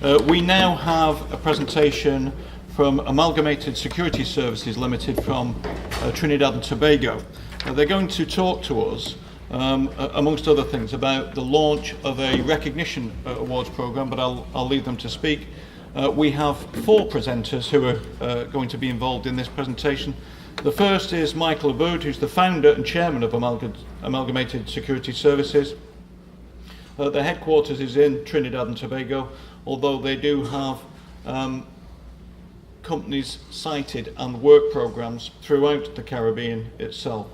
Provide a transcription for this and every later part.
We now have a presentation from Amalgamated Security Services Limited from Trinidad and Tobago. They're going to talk to us, amongst other things, about the launch of a recognition awards program, but I'll leave them to speak. We have 4 presenters who are going to be involved in this presentation. The first is Michael Aboud, who's the founder and chairman of Amalgamated Security Services. Their headquarters is in Trinidad and Tobago, although they do have companies sited and work programs throughout the Caribbean itself.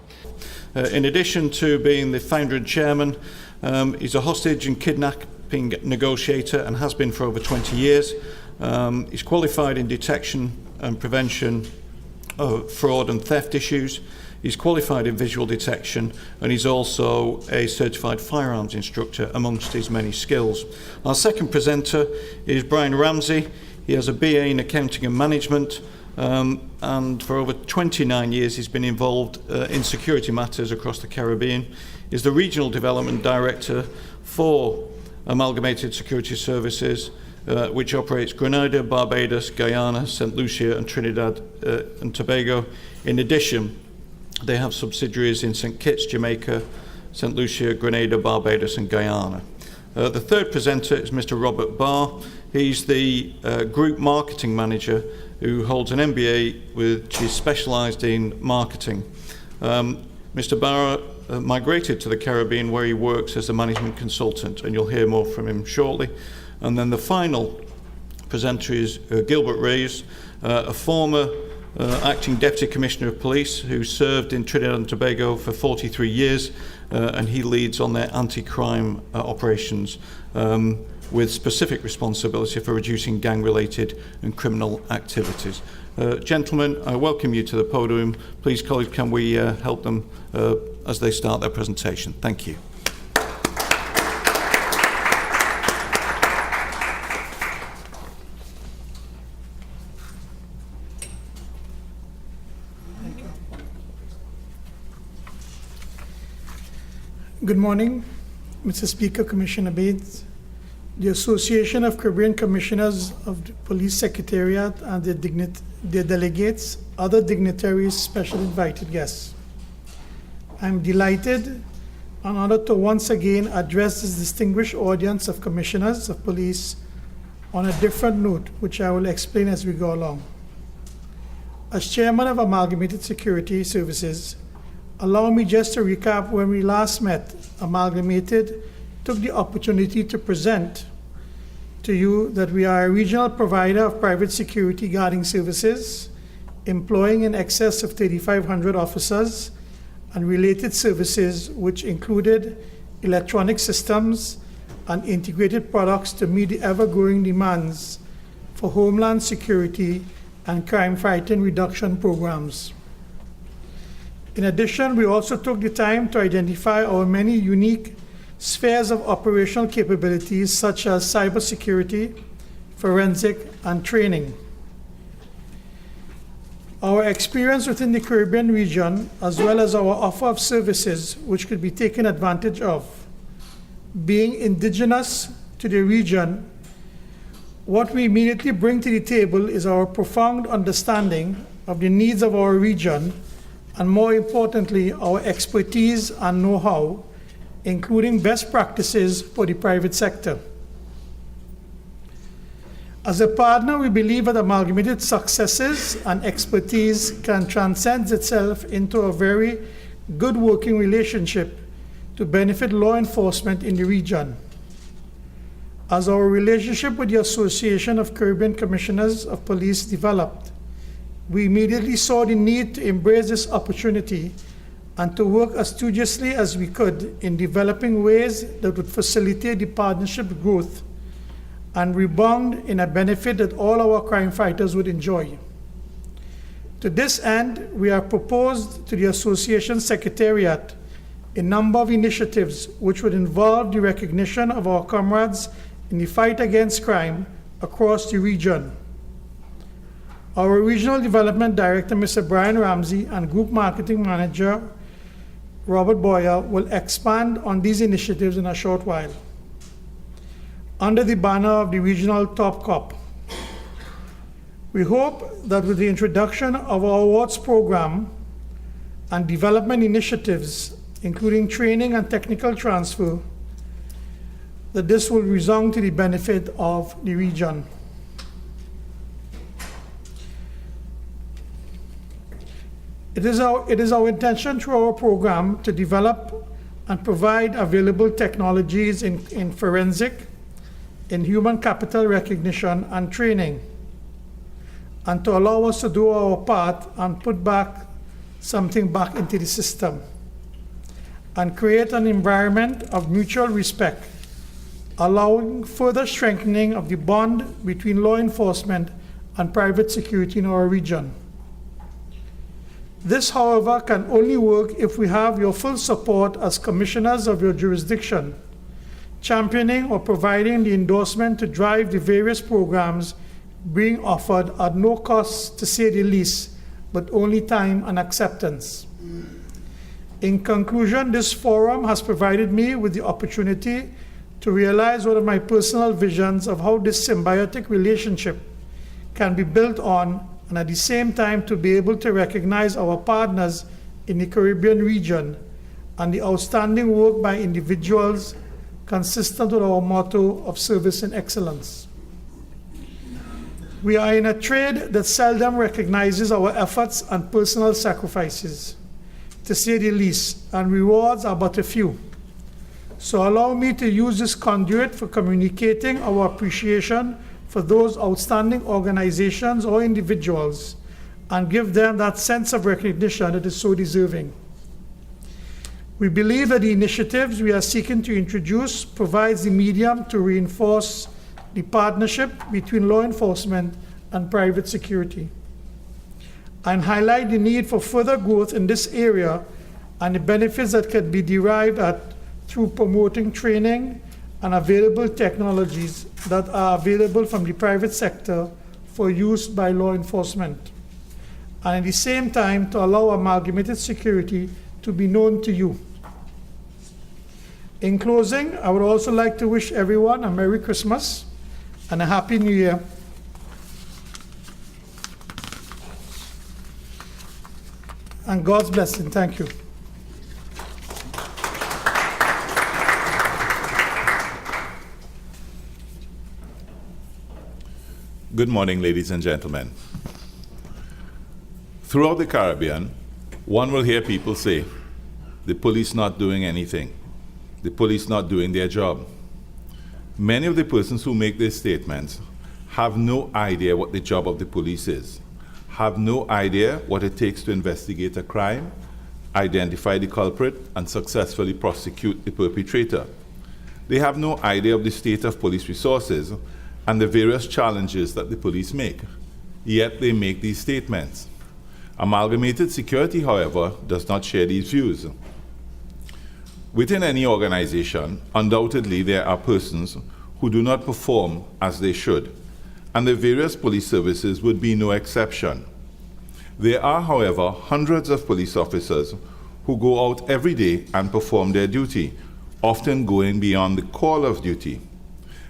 In addition to being the founder and chairman, he's a hostage and kidnapping negotiator and has been for over 20 years. He's qualified in detection and prevention of fraud and theft issues. He's qualified in visual detection, and he's also a certified firearms instructor amongst his many skills. Our second presenter is Brian Ramsey. He has a BA in accounting and management, and for over 29 years he's been involved in security matters across the Caribbean. He's the regional development director for Amalgamated Security Services, which operates Grenada, Barbados, Guyana, St. Lucia and Trinidad and Tobago. In addition, they have subsidiaries in St. Kitts, Jamaica, St. Lucia, Grenada, Barbados and Guyana. The third presenter is Mr. Robert Barr. He's the Group Marketing Manager who holds an MBA which is specialised in marketing. Mr. Barr migrated to the Caribbean where he works as a management consultant, and you'll hear more from him shortly. And then the final presenter is Gilbert Reyes, a former acting Deputy Commissioner of Police who served in Trinidad and Tobago for 43 years, and he leads on their anti-crime operations with specific responsibility for reducing gang-related and criminal activities. Gentlemen, I welcome you to the podium. Please, colleagues, can we help them as they start their presentation? Thank you. Good morning, Mr. Speaker, Commissioner Bates, the Association of Caribbean Commissioners of the Police Secretariat and their delegates, other dignitaries, special invited guests. I'm delighted and honored to once again address this distinguished audience of commissioners of police on a different note, which I will explain as we go along. As chairman of Amalgamated Security Services, allow me just to recap when we last met. Amalgamated took the opportunity to present to you that we are a regional provider of private security guarding services, employing in excess of 3,500 officers and related services, which included electronic systems and integrated products to meet the ever-growing demands for homeland security and crime fighting reduction programs. In addition, we also took the time to identify our many unique spheres of operational capabilities such as cybersecurity, forensic, and training. Our experience within the Caribbean region, as well as our offer of services which could be taken advantage of. Being indigenous to the region, what we immediately bring to the table is our profound understanding of the needs of our region, and more importantly, our expertise and know-how, including best practices for the private sector. As a partner, we believe that Amalgamated successes and expertise can transcend itself into a very good working relationship to benefit law enforcement in the region. As our relationship with the Association of Caribbean Commissioners of Police developed, we immediately saw the need to embrace this opportunity and to work as studiously as we could in developing ways that would facilitate the partnership growth and rebound in a benefit that all our crime fighters would enjoy. To this end, we have proposed to the Association Secretariat a number of initiatives which would involve the recognition of our comrades in the fight against crime across the region. Our Regional Development Director, Mr. Brian Ramsey, and Group Marketing Manager, Robert Boyer, will expand on these initiatives in a short while. under the banner of the Regional Top Cop. We hope that with the introduction of our awards program and development initiatives, including training and technical transfer, that this will resound to the benefit of the region. It is our intention through our program to develop and provide available technologies in forensic, in human capital recognition and training, and to allow us to do our part and put something back into the system, and create an environment of mutual respect, allowing further strengthening of the bond between law enforcement and private security in our region. This, however, can only work if we have your full support as commissioners of your jurisdiction, championing or providing the endorsement to drive the various programs being offered at no cost, to say the least, but only time and acceptance. In conclusion, this forum has provided me with the opportunity to realize one of my personal visions of how this symbiotic relationship can be built on, and at the same time to be able to recognize our partners in the Caribbean region and the outstanding work by individuals consistent with our motto of service and excellence. We are in a trade that seldom recognizes our efforts and personal sacrifices, to say the least, and rewards are but a few. So allow me to use this conduit for communicating our appreciation for those outstanding organizations or individuals and give them that sense of recognition that is so deserving. We believe that the initiatives we are seeking to introduce provides the medium to reinforce the partnership between law enforcement and private security, and highlight the need for further growth in this area and the benefits that can be derived through promoting training and available technologies that are available from the private sector for use by law enforcement, and at the same time to allow amalgamated security to be known to you. In closing, I would also like to wish everyone a Merry Christmas and a Happy New Year. And God's blessing. Thank you. Good morning, ladies and gentlemen. Throughout the Caribbean, one will hear people say, the police not doing anything, the police not doing their job. Many of the persons who make these statements have no idea what the job of the police is, have no idea what it takes to investigate a crime, identify the culprit, and successfully prosecute the perpetrator. They have no idea of the state of police resources and the various challenges that the police make, yet they make these statements. Amalgamated Security, however, does not share these views. Within any organization, undoubtedly there are persons who do not perform as they should, and the various police services would be no exception. There are, however, hundreds of police officers who go out every day and perform their duty, often going beyond the call of duty.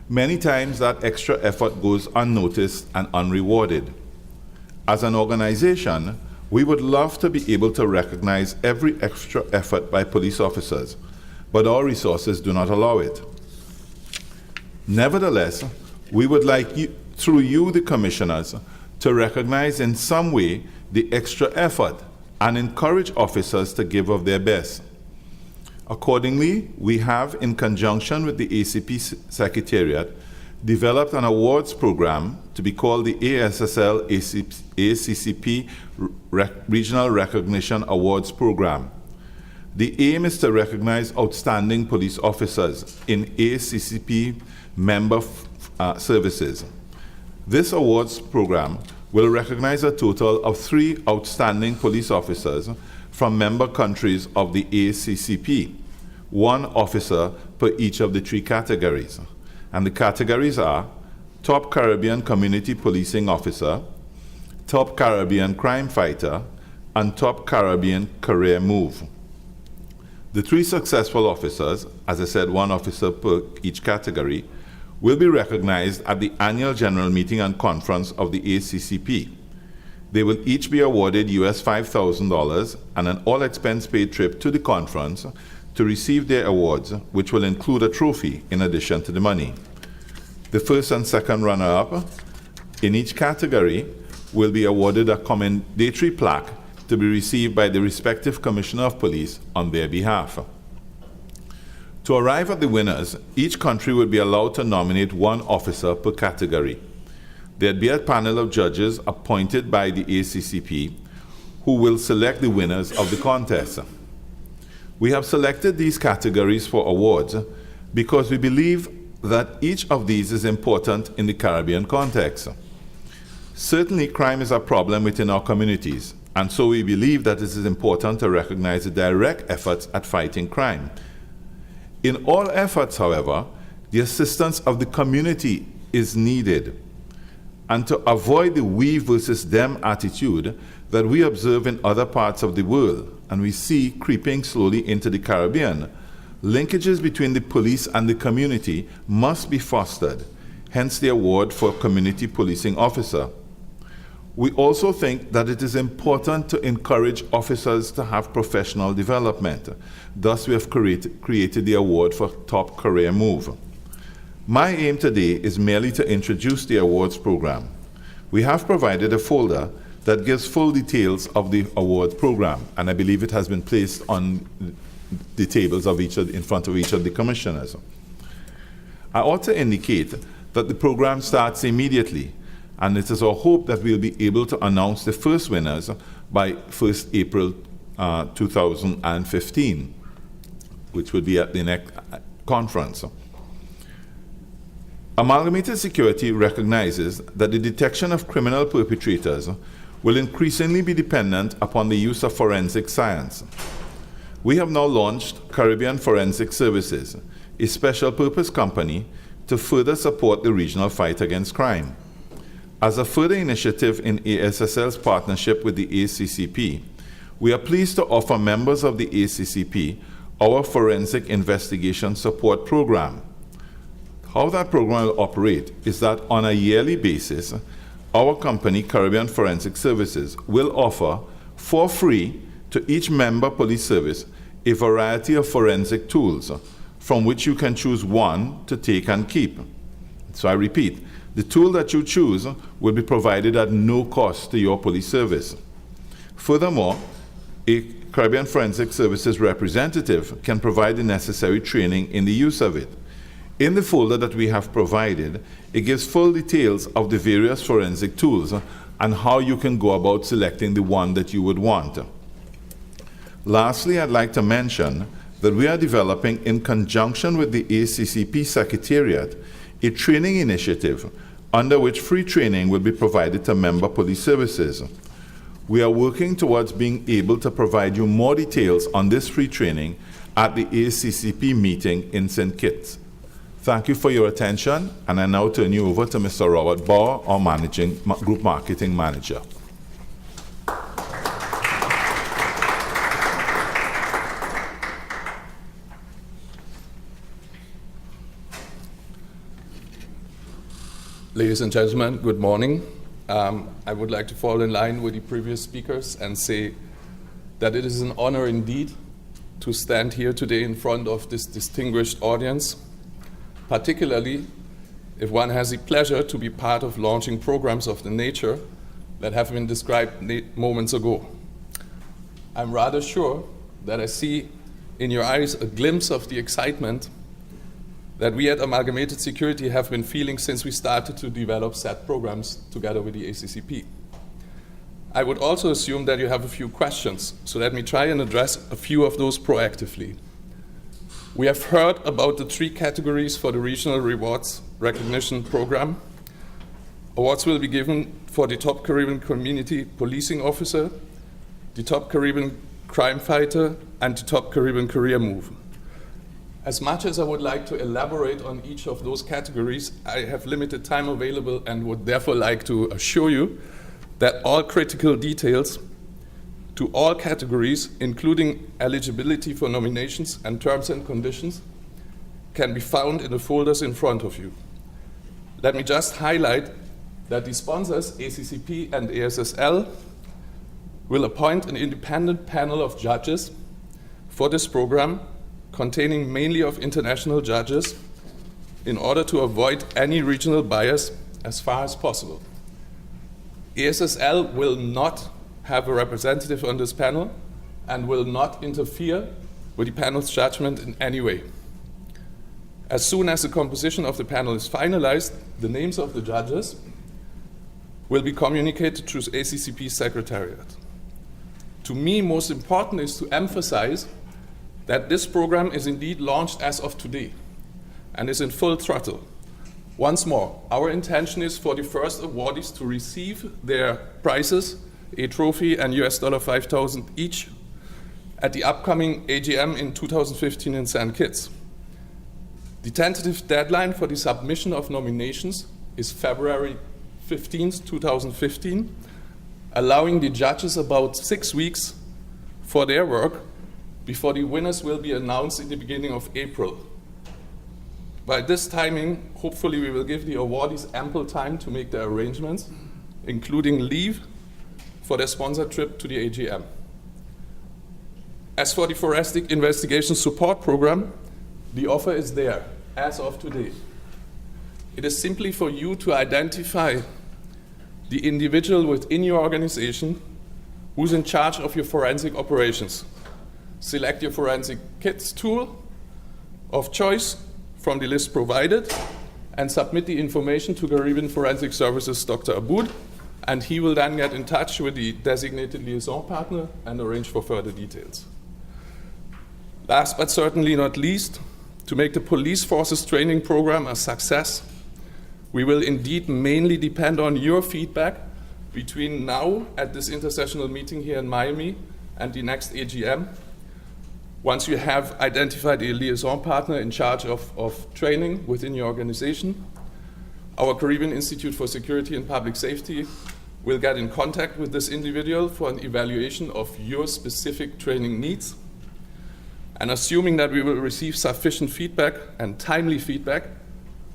Many times that extra effort goes unnoticed and unrewarded. As an organization, we would love to be able to recognize every extra effort by police officers, but our resources do not allow it. Nevertheless, we would like you, through you, the commissioners, to recognize in some way the extra effort and encourage officers to give of their best. Accordingly, we have, in conjunction with the ACP Secretariat, developed an awards program to be called the ASSL ACCP Regional Recognition Awards Program. The aim is to recognize outstanding police officers in ACCP member services. This awards program will recognize a total of 3 outstanding police officers from member countries of the ACCP, 1 officer per each of the 3 categories. And the categories are Top Caribbean Community Policing Officer, Top Caribbean Crime Fighter, and Top Caribbean Career Move. The 3 successful officers, as I said, 1 officer per each category, will be recognized at the annual general meeting and conference of the ACCP. They will each be awarded US $5,000 and an all-expense-paid trip to the conference to receive their awards, which will include a trophy in addition to the money. The first and second runner-up in each category will be awarded a commendatory plaque to be received by the respective Commissioner of Police on their behalf. To arrive at the winners, each country will be allowed to nominate one officer per category. There'd be a panel of judges appointed by the ACCP who will select the winners of the contest. We have selected these categories for awards because we believe that each of these is important in the Caribbean context. Certainly, crime is a problem within our communities, and so we believe that it is important to recognize the direct efforts at fighting crime. In all efforts, however, the assistance of the community is needed. And to avoid the we versus them attitude that we observe in other parts of the world and we see creeping slowly into the Caribbean, linkages between the police and the community must be fostered, hence the award for Community Policing Officer. We also think that it is important to encourage officers to have professional development. Thus, we have created the award for Top Career Move. My aim today is merely to introduce the awards program. We have provided a folder that gives full details of the award program, and I believe it has been placed on the tables of in front of each of the commissioners. I ought to indicate that the program starts immediately, and it is our hope that we'll be able to announce the first winners by 1st April 2015, which will be at the next conference. Amalgamated Security recognizes that the detection of criminal perpetrators will increasingly be dependent upon the use of forensic science. We have now launched Caribbean Forensic Services, a special purpose company to further support the regional fight against crime. As a further initiative in ASSL's partnership with the ACCP, we are pleased to offer members of the ACCP our Forensic Investigation Support Program. How that program will operate is that on a yearly basis, our company, Caribbean Forensic Services, will offer for free to each member police service a variety of forensic tools from which you can choose one to take and keep. So I repeat, the tool that you choose will be provided at no cost to your police service. Furthermore, a Caribbean Forensic Services representative can provide the necessary training in the use of it. In the folder that we have provided, it gives full details of the various forensic tools and how you can go about selecting the one that you would want. Lastly, I'd like to mention that we are developing, in conjunction with the ACCP Secretariat, a training initiative under which free training will be provided to member police services. We are working towards being able to provide you more details on this free training at the ACCP meeting in St. Kitts. Thank you for your attention, and I now turn you over to Mr. Robert Bauer, our Group Marketing Manager. Ladies and gentlemen, good morning. I would like to fall in line with the previous speakers and say that it is an honor indeed to stand here today in front of this distinguished audience, particularly if one has the pleasure to be part of launching programs of the nature that have been described moments ago. I'm rather sure that I see in your eyes a glimpse of the excitement that we at Amalgamated Security have been feeling since we started to develop SAT programs together with the ACCP. I would also assume that you have a few questions, so let me try and address a few of those proactively. We have heard about the 3 categories for the Regional Rewards Recognition Program. Awards will be given for the Top Caribbean Community Policing Officer, the Top Caribbean Crime Fighter, and the Top Caribbean Career Move. As much as I would like to elaborate on each of those categories, I have limited time available and would therefore like to assure you that all critical details to all categories, including eligibility for nominations and terms and conditions, can be found in the folders in front of you. let me just highlight that the sponsors, ACCP and ASSL, will appoint an independent panel of judges for this program, containing mainly of international judges, in order to avoid any regional bias as far as possible. ASSL will not have a representative on this panel and will not interfere with the panel's judgment in any way. As soon as the composition of the panel is finalized, the names of the judges will be communicated through ACCP Secretariat. To me, most important is to emphasize that this program is indeed launched as of today and is in full throttle. Once more, our intention is for the first awardees to receive their prizes, a trophy and $5,000 each, at the upcoming AGM in 2015 in St. Kitts. The tentative deadline for the submission of nominations is February 15, 2015, allowing the judges about 6 weeks for their work before the winners will be announced in the beginning of April. By this timing, hopefully we will give the awardees ample time to make their arrangements, including leave for their sponsored trip to the AGM. As for the Forensic Investigation Support Program, the offer is there as of today. It is simply for you to identify the individual within your organization who's in charge of your forensic operations. Select your forensic kits tool of choice from the list provided and submit the information to Caribbean Forensic Services Dr. Aboud, and he will then get in touch with the designated liaison partner and arrange for further details. Last but certainly not least, to make the police forces training program a success, we will indeed mainly depend on your feedback between now at this intersessional meeting here in Miami and the next AGM. Once you have identified a liaison partner in charge of training within your organization, our Caribbean Institute for Security and Public Safety will get in contact with this individual for an evaluation of your specific training needs. And assuming that we will receive sufficient feedback and timely feedback,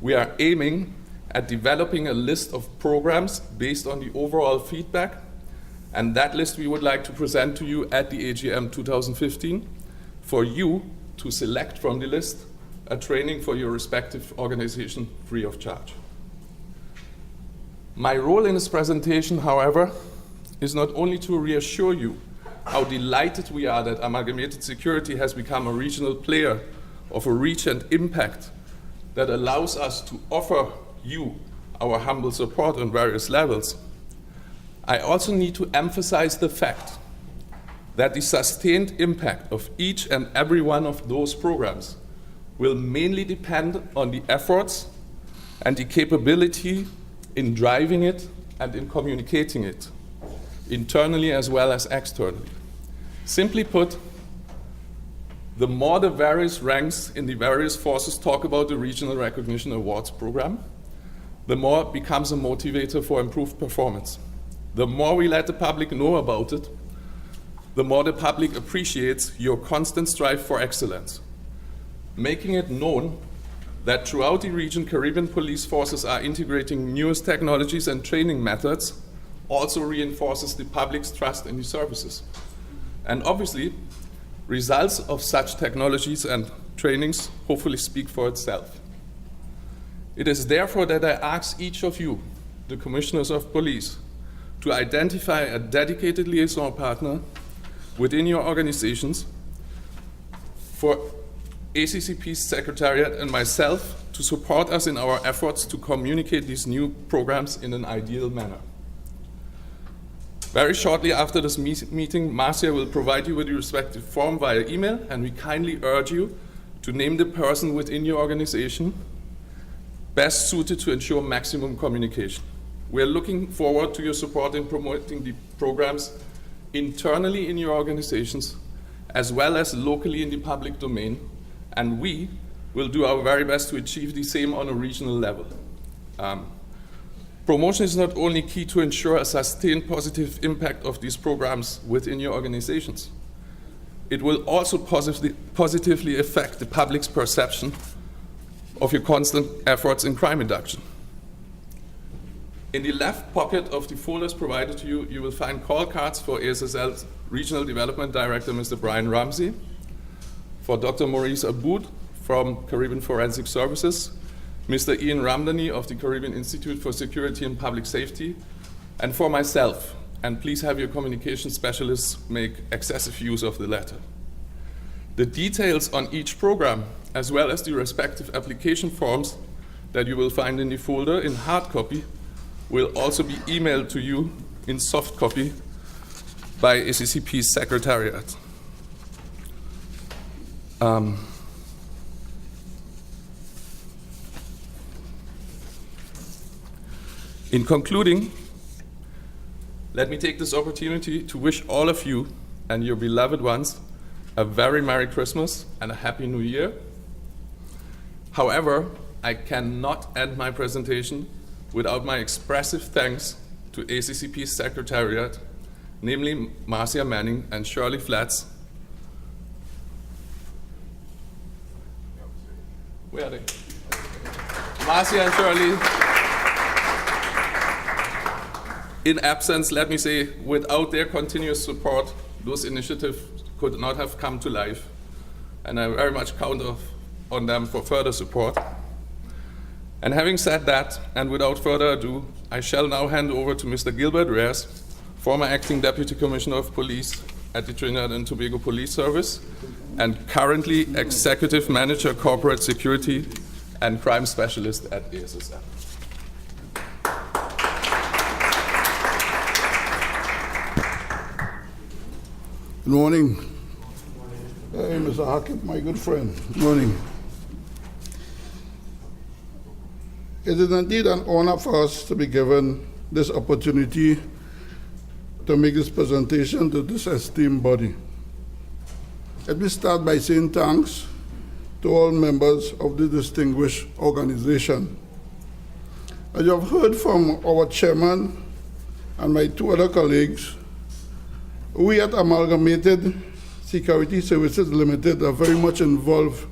we are aiming at developing a list of programs based on the overall feedback, and that list we would like to present to you at the AGM 2015 for you to select from the list a training for your respective organization free of charge. My role in this presentation, however, is not only to reassure you how delighted we are that Amalgamated Security has become a regional player of a reach and impact that allows us to offer you our humble support on various levels. I also need to emphasize the fact that the sustained impact of each and every one of those programs will mainly depend on the efforts and the capability in driving it and in communicating it, internally as well as externally. Simply put, the more the various ranks in the various forces talk about the Regional Recognition Awards program, the more it becomes a motivator for improved performance. The more we let the public know about it, the more the public appreciates your constant strive for excellence. Making it known that throughout the region, Caribbean police forces are integrating newest technologies and training methods also reinforces the public's trust in the services. And obviously, results of such technologies and trainings hopefully speak for itself. It is therefore that I ask each of you, the commissioners of police, to identify a dedicated liaison partner within your organizations for ACCP's Secretariat and myself to support us in our efforts to communicate these new programs in an ideal manner. Very shortly after this meeting, Marcia will provide you with the respective form via email, and we kindly urge you to name the person within your organization best suited to ensure maximum communication. We are looking forward to your support in promoting the programs internally in your organizations, as well as locally in the public domain, and we will do our very best to achieve the same on a regional level. Promotion is not only key to ensure a sustained positive impact of these programs within your organizations, it will also positively affect the public's perception of your constant efforts in crime reduction. In the left pocket of the folders provided to you, you will find call cards for ASSL's Regional Development Director, Mr. Brian Ramsey, for Dr. Maurice Aboud from Caribbean Forensic Services, Mr. Ian Ramdani of the Caribbean Institute for Security and Public Safety, and for myself. And please have your communication specialists make excessive use of the letter. The details on each program, as well as the respective application forms that you will find in the folder in hard copy, will also be emailed to you in soft copy by ACCP's Secretariat. In concluding, let me take this opportunity to wish all of you and your beloved ones a very Merry Christmas and a Happy New Year. However, I cannot end my presentation without my expressive thanks to ACCP's Secretariat, namely Marcia Manning and Shirley Flatts. Where are they? Marcia and Shirley. In absence, let me say, without their continuous support, those initiatives could not have come to life. And I very much count on them for further support. And having said that, and without further ado, I shall now hand over to Mr. Gilbert Reyes, former Acting Deputy Commissioner of Police at the Trinidad and Tobago Police Service, and currently Executive Manager Corporate Security and Crime Specialist at ASSL. Good morning. Hey, Mr. Hackett, my good friend. Good morning. It is indeed an honor for us to be given this opportunity to make this presentation to this esteemed body. Let me start by saying thanks to all members of this distinguished organization. As you have heard from our chairman and my two other colleagues, we at Amalgamated Security Services Limited are very much involved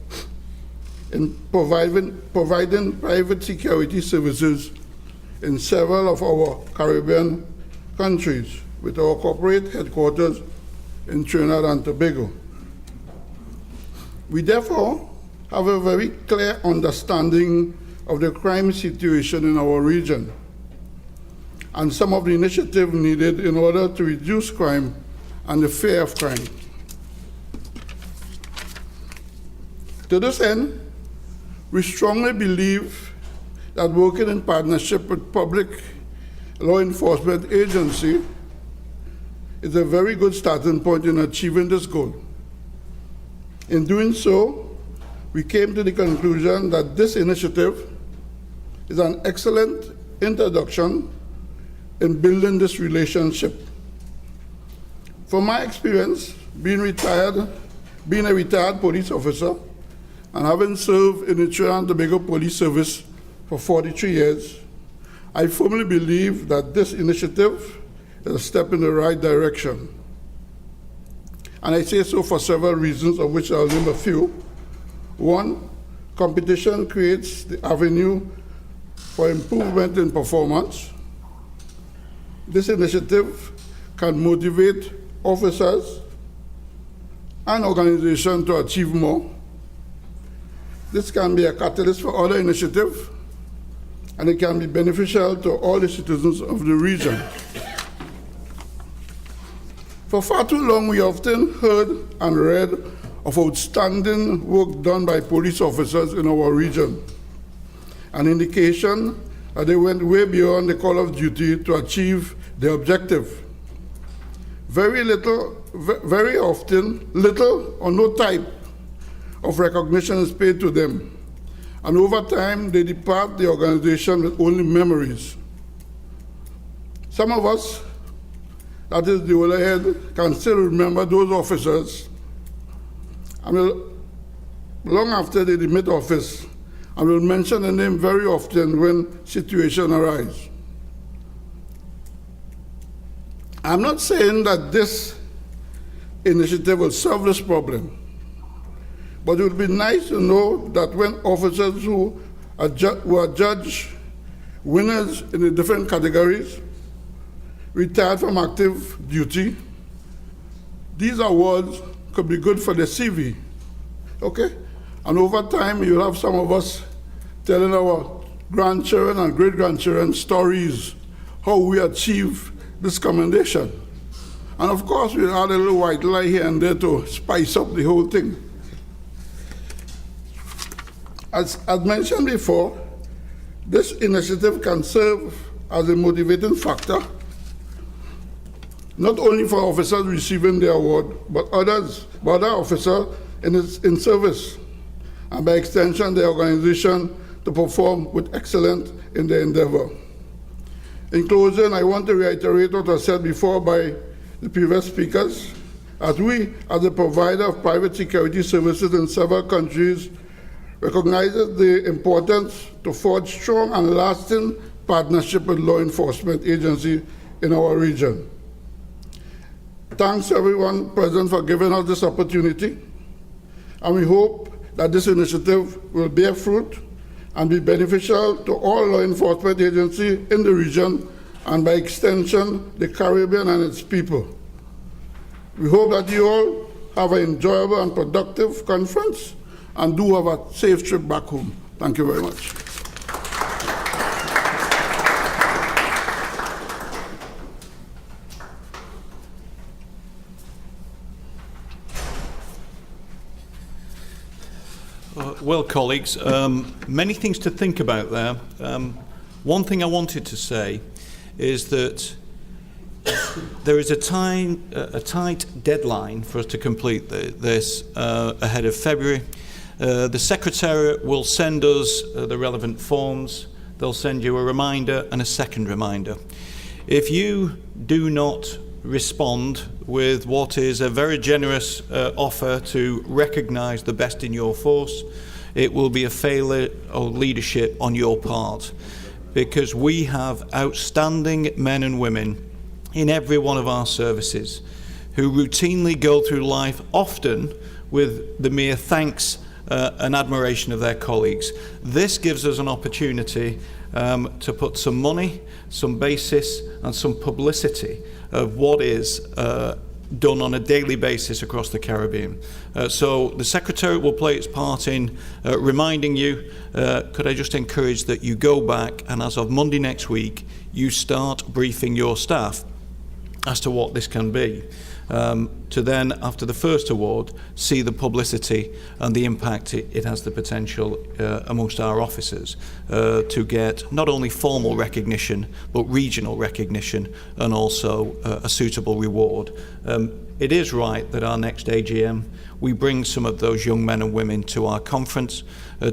in providing private security services in several of our Caribbean countries, with our corporate headquarters in Trinidad and Tobago. We therefore have a very clear understanding of the crime situation in our region and some of the initiatives needed in order to reduce crime and the fear of crime. To this end, we strongly believe that working in partnership with public law enforcement agency is a very good starting point in achieving this goal. In doing so, we came to the conclusion that this initiative is an excellent introduction in building this relationship. From my experience, being a retired police officer, and having served in the Trinidad and Tobago Police Service for 43 years, I firmly believe that this initiative is a step in the right direction. And I say so for several reasons, of which I'll name a few. One, competition creates the avenue for improvement in performance. This initiative can motivate officers and organizations to achieve more. This can be a catalyst for other initiatives, and it can be beneficial to all the citizens of the region. For far too long, we often heard and read of outstanding work done by police officers in our region, an indication that they went way beyond the call of duty to achieve their objective. Very often, little or no type of recognition is paid to them, and over time they depart the organization with only memories. Some of us, that is the older head, can still remember those officers, and will, long after they demit office, and will mention the name very often when situations arise. I'm not saying that this initiative will solve this problem, but it would be nice to know that when officers who are judged winners in the different categories, retired from active duty. These awards could be good for the CV, okay? And over time, you'll have some of us telling our grandchildren and great-grandchildren stories how we achieve this commendation. And of course, we'll add a little white lie here and there to spice up the whole thing. As mentioned before, this initiative can serve as a motivating factor, not only for officers receiving the award, but other officers in service, and by extension, the organization to perform with excellence in their endeavor. In closing, I want to reiterate what was said before by the previous speakers, as we, as a provider of private security services in several countries, recognizes the importance to forge strong and lasting partnership with law enforcement agencies in our region. Thanks to everyone present for giving us this opportunity, and we hope that this initiative will bear fruit and be beneficial to all law enforcement agencies in the region and by extension, the Caribbean and its people. We hope that you all have an enjoyable and productive conference and do have a safe trip back home. Thank you very much. Well, colleagues, many things to think about there. One thing I wanted to say is that there is a tight deadline for us to complete this ahead of February. The Secretariat will send us the relevant forms. They'll send you a reminder and a second reminder. If you do not respond with what is a very generous offer to recognise the best in your force, it will be a failure of leadership on your part, because we have outstanding men and women in every one of our services who routinely go through life, often with the mere thanks and admiration of their colleagues. This gives us an opportunity to put some money, some basis and some publicity of what is done on a daily basis across the Caribbean. So the Secretariat will play its part in reminding you. Could I just encourage that you go back and as of Monday next week, you start briefing your staff as to what this can be, to then, after the first award, see the publicity and the impact it has the potential amongst our officers to get not only formal recognition, but regional recognition and also a suitable reward. It is right that our next AGM, we bring some of those young men and women to our conference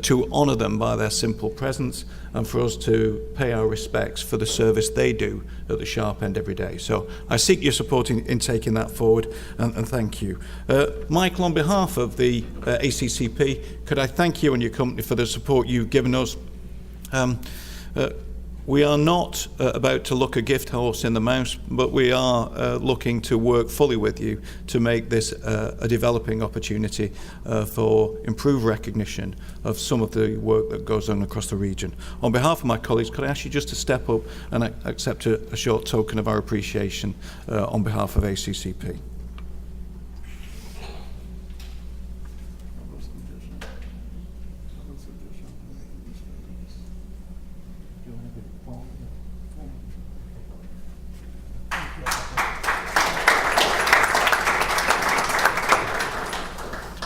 to honour them by their simple presence and for us to pay our respects for the service they do at the sharp end every day. So I seek your support in taking that forward, and thank you. Michael, on behalf of the ACCP, could I thank you and your company for the support you've given us. We are not about to look a gift horse in the mouth, but we are looking to work fully with you to make this a developing opportunity for improved recognition of some of the work that goes on across the region. On behalf of my colleagues, could I ask you just to step up and accept a short token of our appreciation on behalf of ACCP?